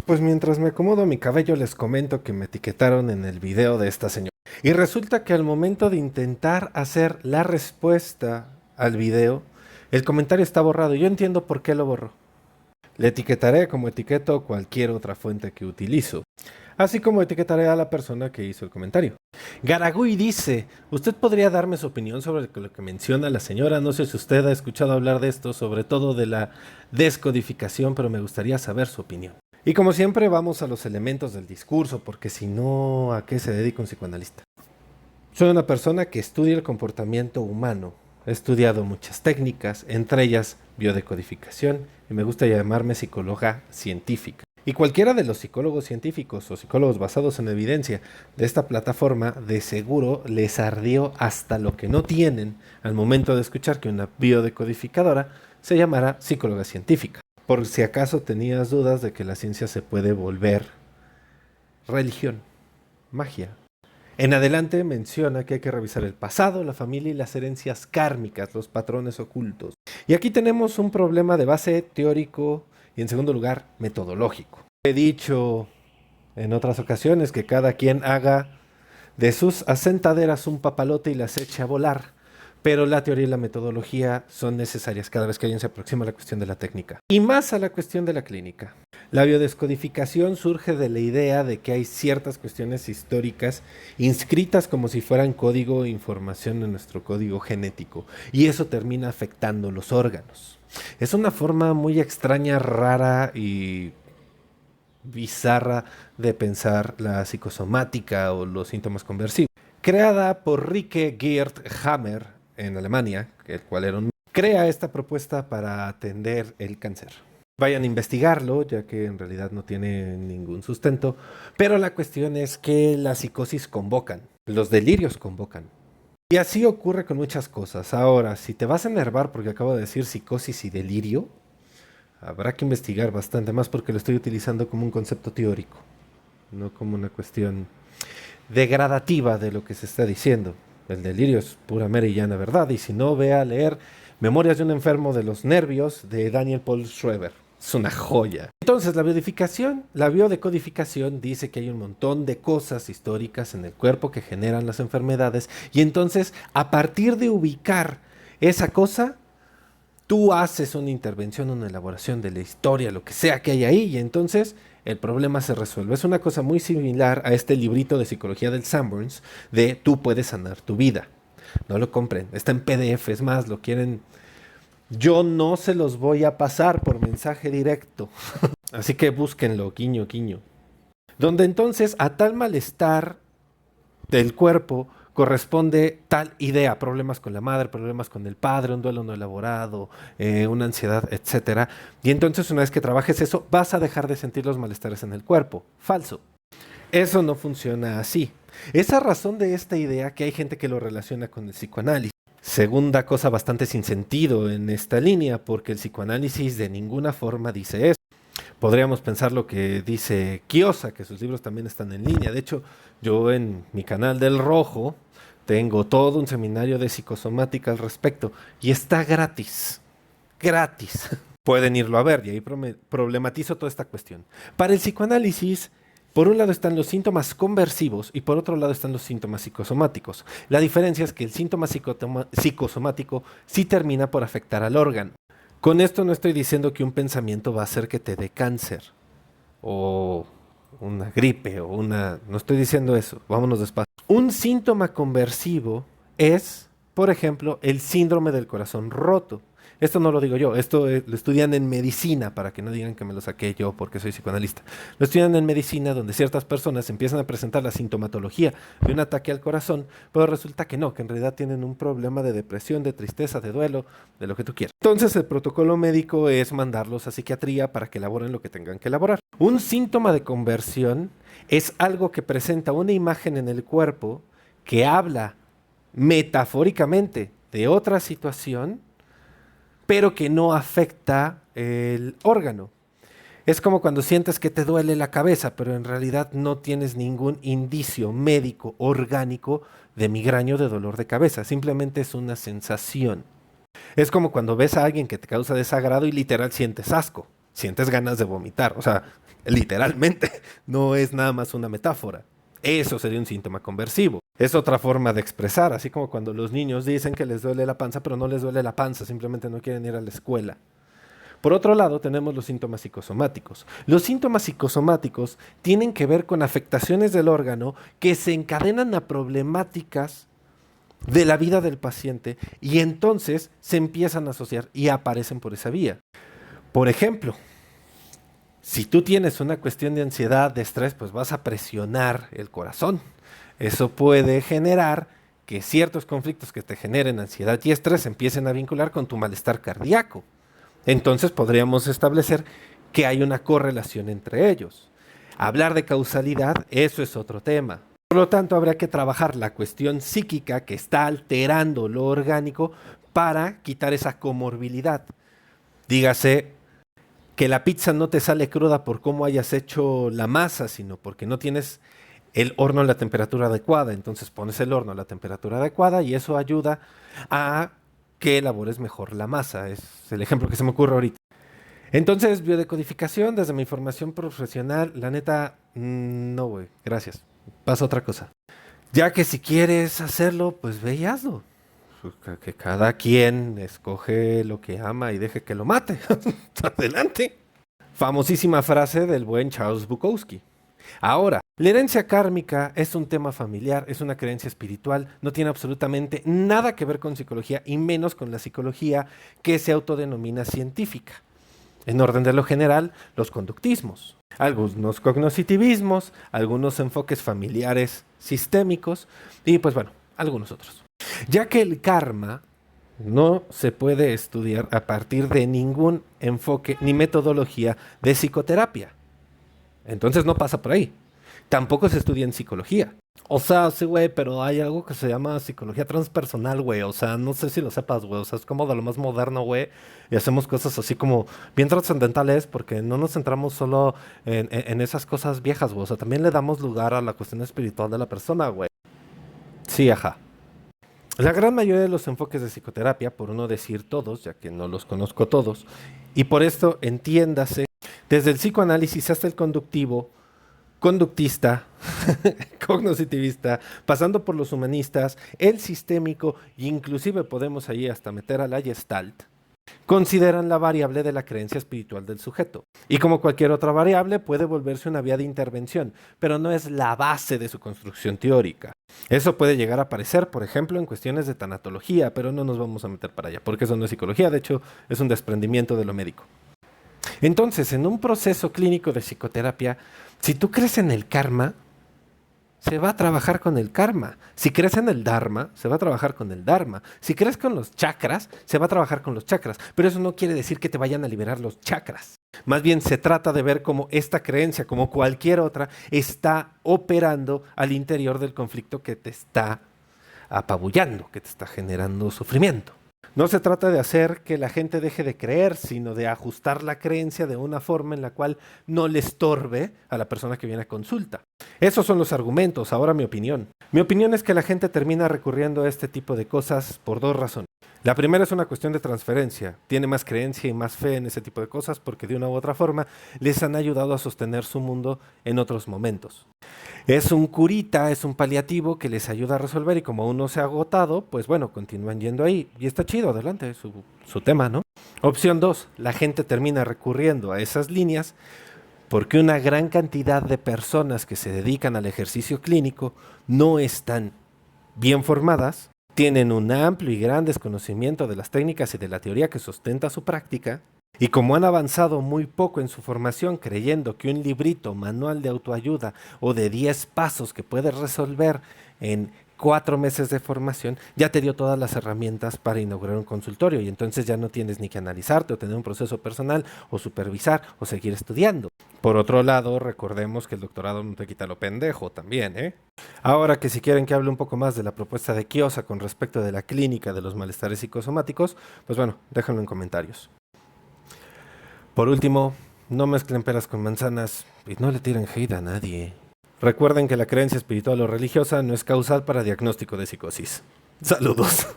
Pues mientras me acomodo mi cabello les comento que me etiquetaron en el video de esta señora. Y resulta que al momento de intentar hacer la respuesta al video, el comentario está borrado. Yo entiendo por qué lo borró. Le etiquetaré como etiqueto cualquier otra fuente que utilizo, así como etiquetaré a la persona que hizo el comentario. Garagui dice, ¿usted podría darme su opinión sobre lo que menciona la señora? No sé si usted ha escuchado hablar de esto, sobre todo de la descodificación, pero me gustaría saber su opinión. Y como siempre vamos a los elementos del discurso, porque si no, ¿a qué se dedica un psicoanalista? Soy una persona que estudia el comportamiento humano. He estudiado muchas técnicas, entre ellas biodecodificación, y me gusta llamarme psicóloga científica. Y cualquiera de los psicólogos científicos o psicólogos basados en evidencia de esta plataforma de seguro les ardió hasta lo que no tienen al momento de escuchar que una biodecodificadora se llamara psicóloga científica. Por si acaso tenías dudas de que la ciencia se puede volver religión, magia. En adelante menciona que hay que revisar el pasado, la familia y las herencias kármicas, los patrones ocultos. Y aquí tenemos un problema de base teórico y en segundo lugar metodológico. He dicho en otras ocasiones que cada quien haga de sus asentaderas un papalote y las eche a volar, pero la teoría y la metodología son necesarias cada vez que alguien se aproxima a la cuestión de la técnica y más a la cuestión de la clínica. La biodescodificación surge de la idea de que hay ciertas cuestiones históricas inscritas como si fueran código e información en nuestro código genético, y eso termina afectando los órganos. Es una forma muy extraña, rara y bizarra de pensar la psicosomática o los síntomas conversivos. Creada por Rike Geert Hammer en Alemania, el cual era un... crea esta propuesta para atender el cáncer. Vayan a investigarlo, ya que en realidad no tiene ningún sustento, pero la cuestión es que las psicosis convocan, los delirios convocan. Y así ocurre con muchas cosas. Ahora, si te vas a enervar porque acabo de decir psicosis y delirio, habrá que investigar bastante más porque lo estoy utilizando como un concepto teórico, no como una cuestión degradativa de lo que se está diciendo. El delirio es pura mera y llana verdad, y si no, ve a leer Memorias de un enfermo de los nervios de Daniel Paul Schreber. Es una joya. Entonces, la biodecodificación dice que hay un montón de cosas históricas en el cuerpo que generan las enfermedades, y entonces, a partir de ubicar esa cosa, tú haces una intervención, una elaboración de la historia, lo que sea que hay ahí, y entonces el problema se resuelve. Es una cosa muy similar a este librito de psicología del Sanborns de Tú puedes sanar tu vida. No lo compren, está en PDF, es más, lo quieren... Yo no se los voy a pasar por mensaje directo. Así que búsquenlo, guiño, guiño. Donde entonces a tal malestar del cuerpo corresponde tal idea, problemas con la madre, problemas con el padre, un duelo no elaborado, una ansiedad, etcétera. Y entonces una vez que trabajes eso, vas a dejar de sentir los malestares en el cuerpo. Falso. Eso no funciona así. Esa razón de esta idea que hay gente que lo relaciona con el psicoanálisis. Segunda cosa bastante sin sentido en esta línea, porque el psicoanálisis de ninguna forma dice eso. Podríamos pensar lo que dice Kiosa, que sus libros también están en línea. De hecho, yo en mi canal del Rojo tengo todo un seminario de psicosomática al respecto y está gratis. Gratis. Pueden irlo a ver y ahí problematizo toda esta cuestión. Para el psicoanálisis, por un lado están los síntomas conversivos y por otro lado están los síntomas psicosomáticos. La diferencia es que el síntoma psicosomático sí termina por afectar al órgano. Con esto no estoy diciendo que un pensamiento va a hacer que te dé cáncer o una gripe o una... No estoy diciendo eso, vámonos despacio. Un síntoma conversivo es, por ejemplo, el síndrome del corazón roto. Esto no lo digo yo, esto lo estudian en medicina, para que no digan que me lo saqué yo porque soy psicoanalista. Lo estudian en medicina, donde ciertas personas empiezan a presentar la sintomatología de un ataque al corazón, pero resulta que no, que en realidad tienen un problema de depresión, de tristeza, de duelo, de lo que tú quieras. Entonces el protocolo médico es mandarlos a psiquiatría para que elaboren lo que tengan que elaborar. Un síntoma de conversión es algo que presenta una imagen en el cuerpo que habla metafóricamente de otra situación, pero que no afecta el órgano. Es como cuando sientes que te duele la cabeza, pero en realidad no tienes ningún indicio médico orgánico de migraña o de dolor de cabeza, simplemente es una sensación. Es como cuando ves a alguien que te causa desagrado y literal sientes asco. sientes ganas de vomitar. O sea, literalmente, no es nada más una metáfora. Eso sería un síntoma conversivo. Es otra forma de expresar, así como cuando los niños dicen que les duele la panza, pero no les duele la panza, simplemente no quieren ir a la escuela. Por otro lado, tenemos los síntomas psicosomáticos. Los síntomas psicosomáticos tienen que ver con afectaciones del órgano que se encadenan a problemáticas de la vida del paciente y entonces se empiezan a asociar y aparecen por esa vía. Por ejemplo, si tú tienes una cuestión de ansiedad, de estrés, pues vas a presionar el corazón. Eso puede generar que ciertos conflictos que te generen ansiedad y estrés se empiecen a vincular con tu malestar cardíaco. Entonces podríamos establecer que hay una correlación entre ellos. Hablar de causalidad, eso es otro tema. Por lo tanto, habría que trabajar la cuestión psíquica que está alterando lo orgánico para quitar esa comorbilidad. Dígase que la pizza no te sale cruda por cómo hayas hecho la masa, sino porque no tienes el horno a la temperatura adecuada. Entonces pones el horno a la temperatura adecuada y eso ayuda a que elabores mejor la masa. Es el ejemplo que se me ocurre ahorita. Entonces, biodecodificación, desde mi formación profesional, la neta, no, güey, gracias. Pasa otra cosa. Ya que si quieres hacerlo, pues ve y hazlo. Que cada quien escoge lo que ama y deje que lo mate. Adelante. Famosísima frase del buen Charles Bukowski. Ahora, la herencia kármica es un tema familiar, es una creencia espiritual, no tiene absolutamente nada que ver con psicología y menos con la psicología que se autodenomina científica. En orden de lo general, los conductismos, algunos cognoscitivismos, algunos enfoques familiares sistémicos y pues bueno, algunos otros. Ya que el karma no se puede estudiar a partir de ningún enfoque ni metodología de psicoterapia. Entonces no pasa por ahí. Tampoco se estudia en psicología. O sea, sí, güey, pero hay algo que se llama psicología transpersonal, güey. O sea, no sé si lo sepas, güey. O sea, es como de lo más moderno, güey. Y hacemos cosas así como bien trascendentales porque no nos centramos solo en esas cosas viejas, güey. O sea, también le damos lugar a la cuestión espiritual de la persona, güey. Sí, ajá. La gran mayoría de los enfoques de psicoterapia, por no decir todos, ya que no los conozco todos, y por esto entiéndase, desde el psicoanálisis hasta el conductivo, conductista, cognoscitivista, pasando por los humanistas, el sistémico, e inclusive podemos ahí hasta meter a la Gestalt, consideran la variable de la creencia espiritual del sujeto. Y como cualquier otra variable, puede volverse una vía de intervención, pero no es la base de su construcción teórica. Eso puede llegar a aparecer, por ejemplo, en cuestiones de tanatología, pero no nos vamos a meter para allá, porque eso no es psicología, de hecho, es un desprendimiento de lo médico. Entonces, en un proceso clínico de psicoterapia, si tú crees en el karma, se va a trabajar con el karma. Si crees en el dharma, se va a trabajar con el dharma. Si crees con los chakras, se va a trabajar con los chakras. Pero eso no quiere decir que te vayan a liberar los chakras. Más bien se trata de ver cómo esta creencia, como cualquier otra, está operando al interior del conflicto que te está apabullando, que te está generando sufrimiento. No se trata de hacer que la gente deje de creer, sino de ajustar la creencia de una forma en la cual no le estorbe a la persona que viene a consulta. Esos son los argumentos, ahora mi opinión. Mi opinión es que la gente termina recurriendo a este tipo de cosas por dos razones. La primera es una cuestión de transferencia. Tiene más creencia y más fe en ese tipo de cosas porque de una u otra forma les han ayudado a sostener su mundo en otros momentos. Es un curita, es un paliativo que les ayuda a resolver y como uno se ha agotado, pues bueno, continúan yendo ahí. Y está chido, adelante, su tema, ¿no? Opción 2, la gente termina recurriendo a esas líneas porque una gran cantidad de personas que se dedican al ejercicio clínico no están bien formadas, tienen un amplio y gran desconocimiento de las técnicas y de la teoría que sustenta su práctica, y como han avanzado muy poco en su formación creyendo que un librito, manual de autoayuda o de 10 pasos que puedes resolver en 4 meses de formación, ya te dio todas las herramientas para inaugurar un consultorio y entonces ya no tienes ni que analizarte o tener un proceso personal o supervisar o seguir estudiando. Por otro lado, recordemos que el doctorado no te quita lo pendejo también, ¿eh? Ahora que si quieren que hable un poco más de la propuesta de Kiosa con respecto de la clínica de los malestares psicosomáticos, pues bueno, déjenlo en comentarios. Por último, no mezclen peras con manzanas y no le tiren hate a nadie. Recuerden que la creencia espiritual o religiosa no es causal para diagnóstico de psicosis. Saludos.